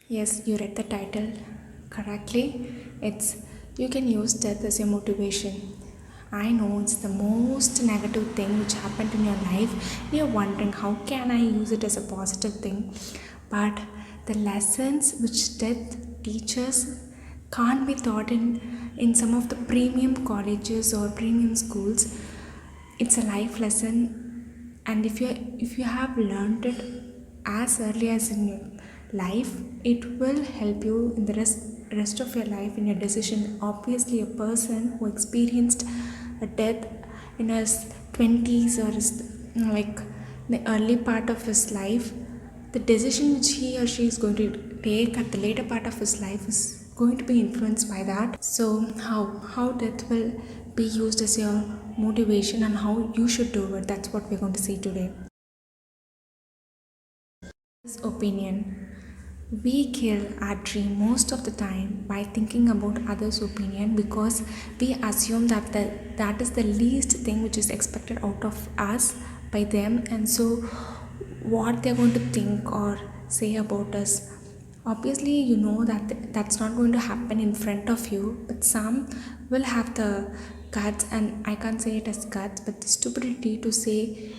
Yes, you read the title correctly. It's You Can Use Death as Your Motivation. I know it's the most negative thing which happened in your life. You're wondering how can I use it as a positive thing? But the lessons which death teaches can't be taught in some of the premium colleges or premium schools. It's a life lesson, and if you have learned it as early as in your life, it will help you in the rest of your life in your decision. Obviously, a person who experienced a death in his 20s or his, like the early part of his life, the decision which he or she is going to take at the later part of his life is going to be influenced by that. So how death will be used as your motivation and how you should do it, that's what we're going to see today. This opinion, we kill our dream most of the time by thinking about others' opinion, because we assume that that is the least thing which is expected out of us by them, and so what they're going to think or say about us. Obviously, you know that that's not going to happen in front of you, but some will have the guts, and I can't say it as guts, but the stupidity to say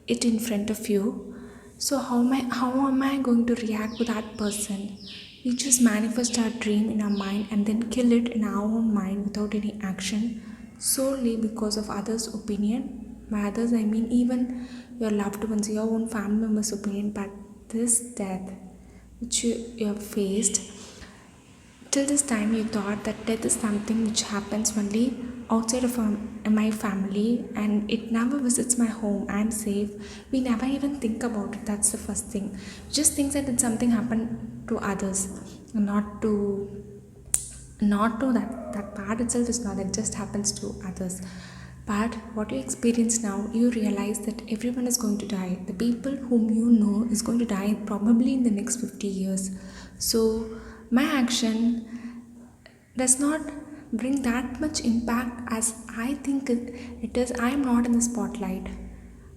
it in front of you. So how am I going to react to that person? We just manifest our dream in our mind and then kill it in our own mind without any action, solely because of others' opinion. By others I mean even your loved ones, your own family members' opinion. But this death which you have faced, till this time you thought that death is something which happens only outside of my family and it never visits my home. I'm safe. We never even think about it. That's the first thing. Just think that it's something happened to others, not to that part itself is not, it just happens to others. But what you experience now, you realize that everyone is going to die. The people whom you know is going to die probably in the next 50 years. So my action does not bring that much impact as I think it is. I am not in the spotlight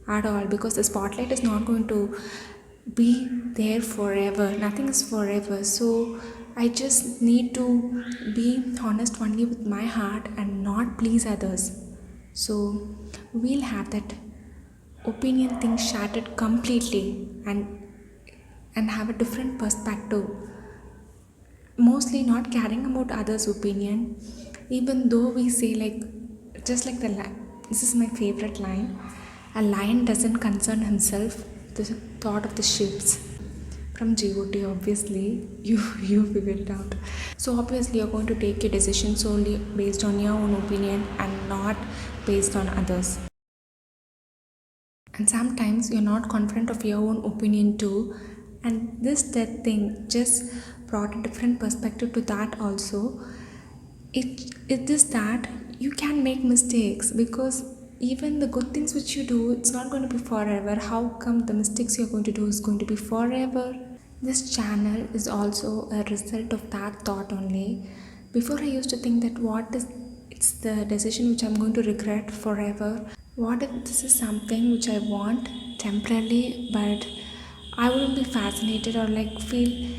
at all, because the spotlight is not going to be there forever. Nothing is forever. So I just need to be honest only with my heart and not please others. So we'll have that opinion thing shattered completely, and have a different perspective, mostly not caring about others' opinion. Even though we say, like, just like this is my favorite line: a lion doesn't concern himself the thought of the ships. From GOT, obviously. You figured it out. So obviously you're going to take your decision solely based on your own opinion and not based on others. And sometimes you're not confident of your own opinion too, and this death thing just brought a different perspective to that also. It is that you can make mistakes, because even the good things which you do, it's not going to be forever. How come the mistakes you're going to do is going to be forever? This channel is also a result of that thought only. Before I used to think that what is it's the decision which I'm going to regret forever. What if this is something which I want temporarily, but I wouldn't be fascinated or like feel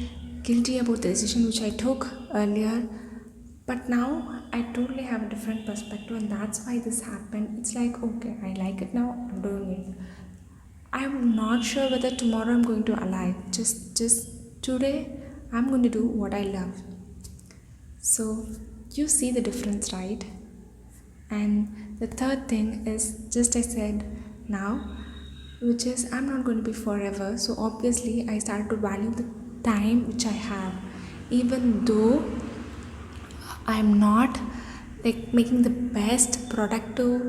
guilty about the decision which I took earlier. But now I totally have a different perspective, and that's why this happened. It's like, okay, I like it now, I'm doing it. I'm not sure whether tomorrow I'm going to alive. Just today I'm going to do what I love. So you see the difference, right? And the third thing is just I said now, which is I'm not going to be forever. So obviously I started to value the time which I have, even though I'm not like making the best productive,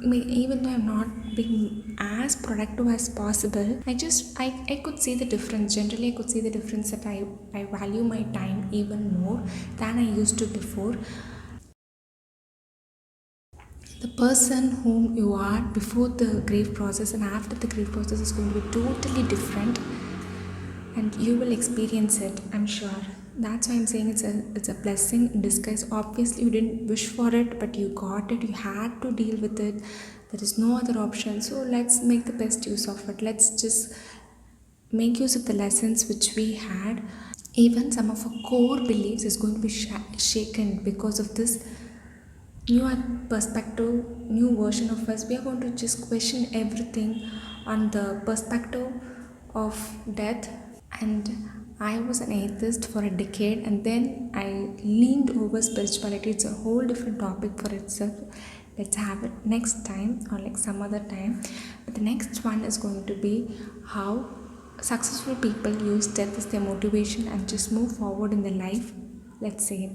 even though I'm not being as productive as possible. I could see the difference. Generally, I could see the difference that I value my time even more than I used to before. The person whom you are before the grief process and after the grief process is going to be totally different, and you will experience it, I'm sure. That's why I'm saying it's a blessing in disguise. Obviously you didn't wish for it, but you got it. You had to deal with it. There is no other option. So let's make the best use of it. Let's just make use of the lessons which we had. Even some of our core beliefs is going to be shaken because of this new perspective, new version of us. We are going to just question everything on the perspective of death. And I was an atheist for a decade, and then I leaned over spirituality. It's a whole different topic for itself. Let's have it next time or like some other time. But the next one is going to be how successful people use death as their motivation and just move forward in their life. Let's see.